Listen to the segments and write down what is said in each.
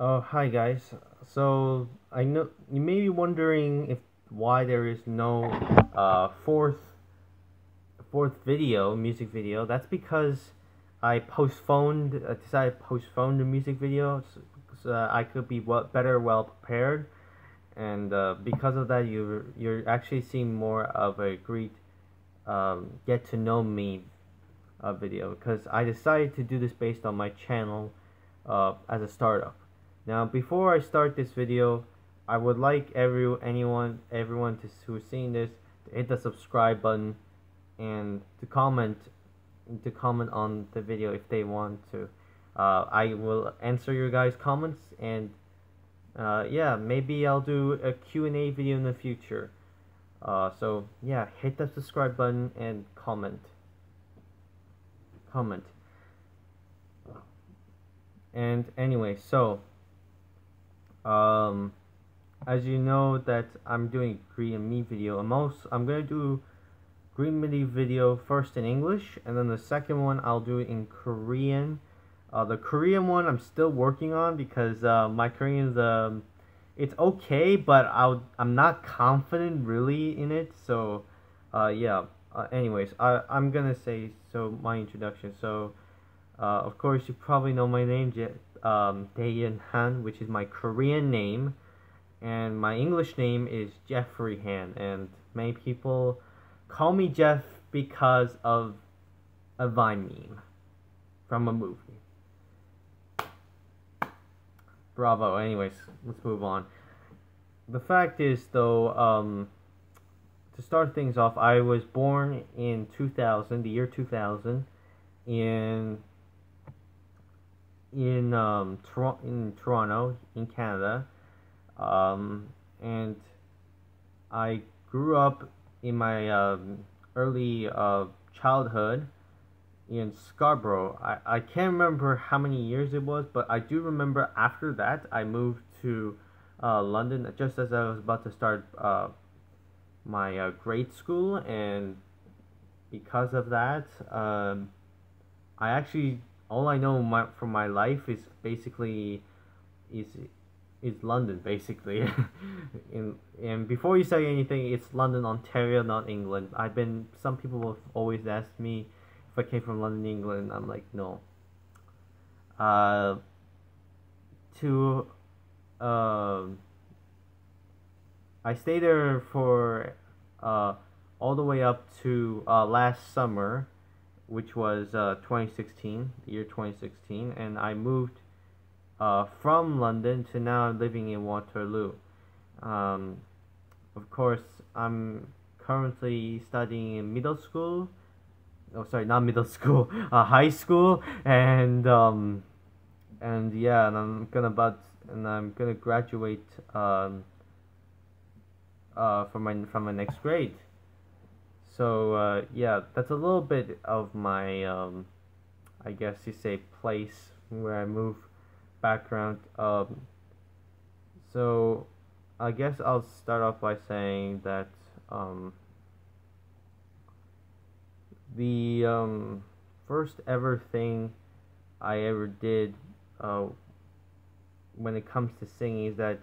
Oh, hi guys. So I know you may be wondering if why there is no fourth video, music video. That's because I decided to postpone the music video so that I could be well prepared, and because of that, you're actually seeing more of a great get to know me video because I decided to do this based on my channel as a startup. Now, before I start this video, I would like everyone who's seeing this to hit the subscribe button and to comment on the video if they want to. I will answer your guys' comments and yeah, maybe I'll do a Q&A video in the future. So yeah, hit the subscribe button and comment. And anyway, so um, as you know that I'm doing Green and Me video. I'm gonna do Green Me video first in English, and then the second one I'll do it in Korean. The Korean one I'm still working on because my Korean is it's okay, but I'm not confident really in it. So yeah. Anyways, I'm gonna say my introduction. So of course, you probably know my name, Daeyeon Han, which is my Korean name, and my English name is Jeffrey Han, and many people call me Jeff because of a Vine meme from a movie. Bravo. Anyways, let's move on. The fact is, though, to start things off, I was born in 2000, the year 2000, in in Toronto, in Canada, and I grew up in my early childhood in Scarborough. I can't remember how many years it was, but I do remember after that I moved to London just as I was about to start my grade school, and because of that, I actually all I know from my life is basically is is London basically. And before you say anything, it's London, Ontario, not England. Some people have always asked me if I came from London, England. I'm like, no. Uh, to I stayed there for all the way up to last summer, which was 2016, the year 2016, and I moved from London to now I'm living in Waterloo. Um, of course, I'm currently studying in middle school. Oh, sorry, not middle school, high school, and yeah, and I'm gonna graduate from my next grade. So yeah, that's a little bit of my I guess you say place where I move background. So I guess I'll start off by saying that the first ever thing I ever did when it comes to singing is that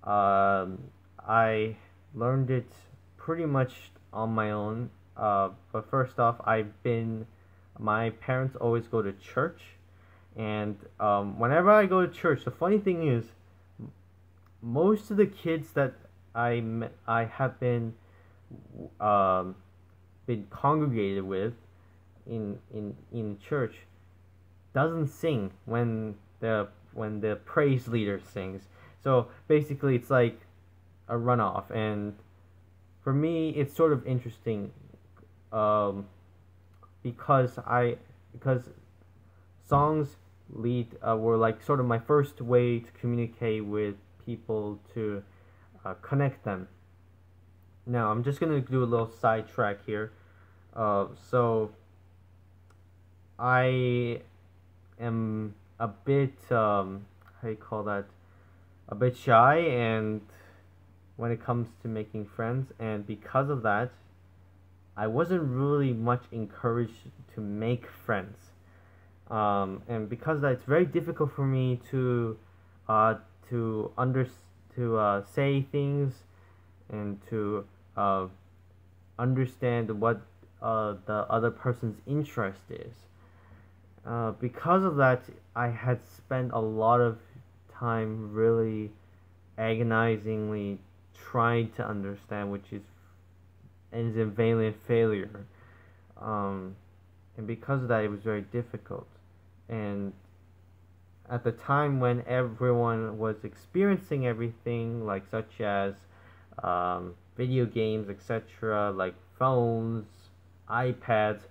I learned it pretty much on my own. But first off, my parents always go to church, and whenever I go to church, the funny thing is, most of the kids that I have um, been congregated with in church doesn't sing when the praise leader sings. So basically, it's like a runoff, and for me, it's sort of interesting, um, because songs were like sort of my first way to communicate with people to connect them. Now I'm just gonna do a little sidetrack here. So I am a bit how you call that, a bit shy, and when it comes to making friends, and because of that, I wasn't really much encouraged to make friends. And because of that, it's very difficult for me to uh, to under say things and to uh, understand what the other person's interest is. Because of that, I had spent a lot of time really agonizingly trying to understand, which is ends in vainly failure. Um, and because of that, it was very difficult. And at the time when everyone was experiencing everything, like such as video games, etc., like phones, iPads,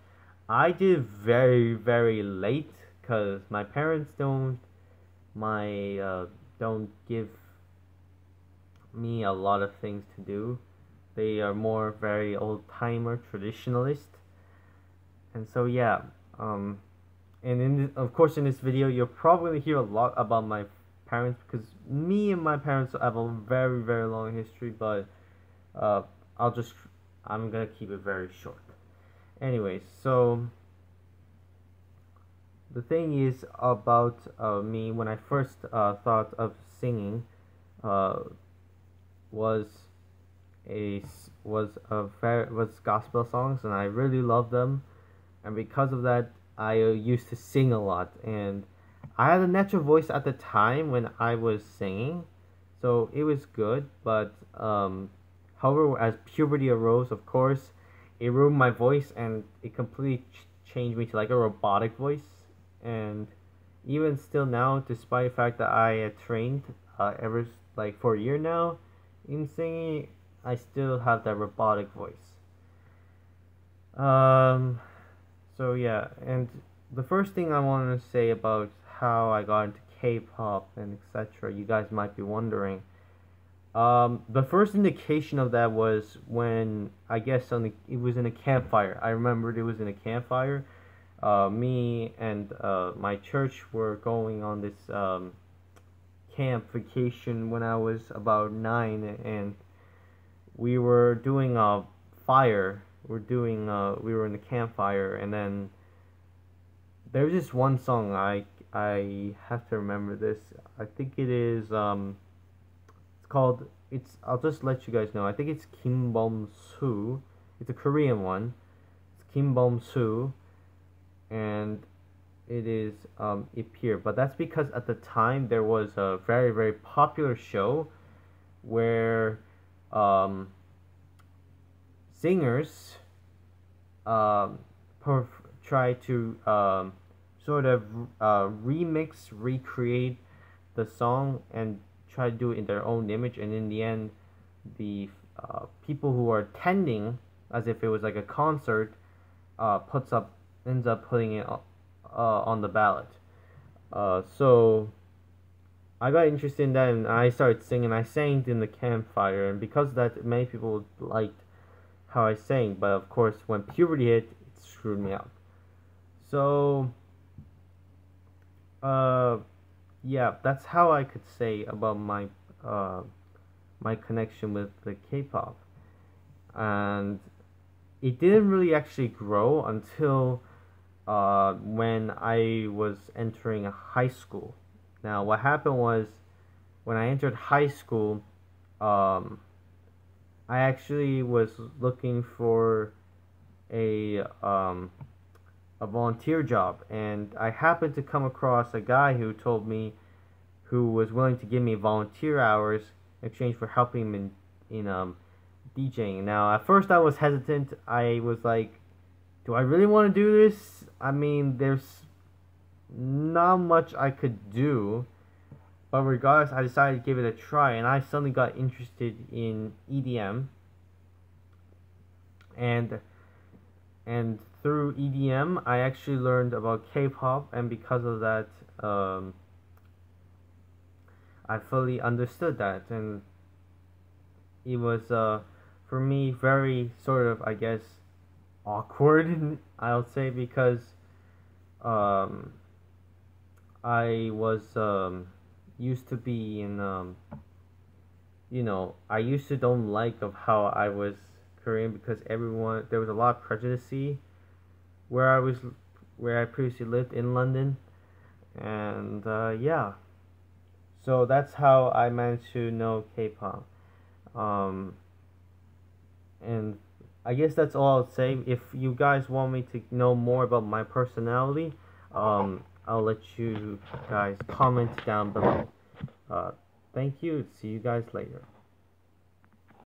I did very very late because my parents my don't give me a lot of things to do. They are more very old timer traditionalist, and so yeah. Um, and of course in this video you'll probably hear a lot about my parents because me and my parents have a very very long history, but uh, I'll just I'm gonna keep it very short. Anyways, so the thing is about me when I first thought of singing uh, was was gospel songs, and I really love them, and because of that I used to sing a lot, and I had a natural voice at the time when I was singing, so it was good. But however, as puberty arose, of course, it ruined my voice, and it completely changed me to like a robotic voice. And even still now, despite the fact that I had trained ever like for a year now in singing, I still have that robotic voice. Um, so yeah, and the first thing I wanted to say about how I got into K-pop and etc. You guys might be wondering. The first indication of that was when I guess it was in a campfire. I remembered it was in a campfire. Me and my church were going on this camp vacation when I was about 9, and we were doing a fire. We were in the campfire, and then there was just one song I have to remember this. I think it is it's called it's I'll just let you guys know. I think it's Kim Bom Soo. It's a Korean one. It's Kim Bom Soo, and it is Ipir. But that's because at the time there was a very very popular show where um, singers um, try to sort of remix, recreate the song and try to do it in their own image, and in the end, the people who are attending, as if it was like a concert, ends up putting it on the ballot. So I got interested in that, and I started singing. I sang in the campfire, and because of that, many people liked how I sang. But of course, when puberty hit, it screwed me up. So, yeah, that's how I could say about my connection with the K-pop, and it didn't really actually grow until when I was entering high school. Now, what happened was when I entered high school, um, I actually was looking for a um, a volunteer job, and I happened to come across a guy who told me who was willing to give me volunteer hours in exchange for helping him in DJing. Now, at first I was hesitant. I was like, do I really want to do this? I mean, there's not much I could do, but regardless, I decided to give it a try, and I suddenly got interested in EDM, and through EDM, I actually learned about K-pop, and because of that, I fully understood that, and it was for me very sort of, I guess, awkward. I'll say, because um, I was used to be in I used to don't like of how I was Korean, because there was a lot of prejudice where I previously lived in London, and yeah. So that's how I managed to know K-pop. Um, and I guess that's all I'll say. If you guys want me to know more about my personality, I'll let you guys comment down below. Uh, Thank you. See you guys later.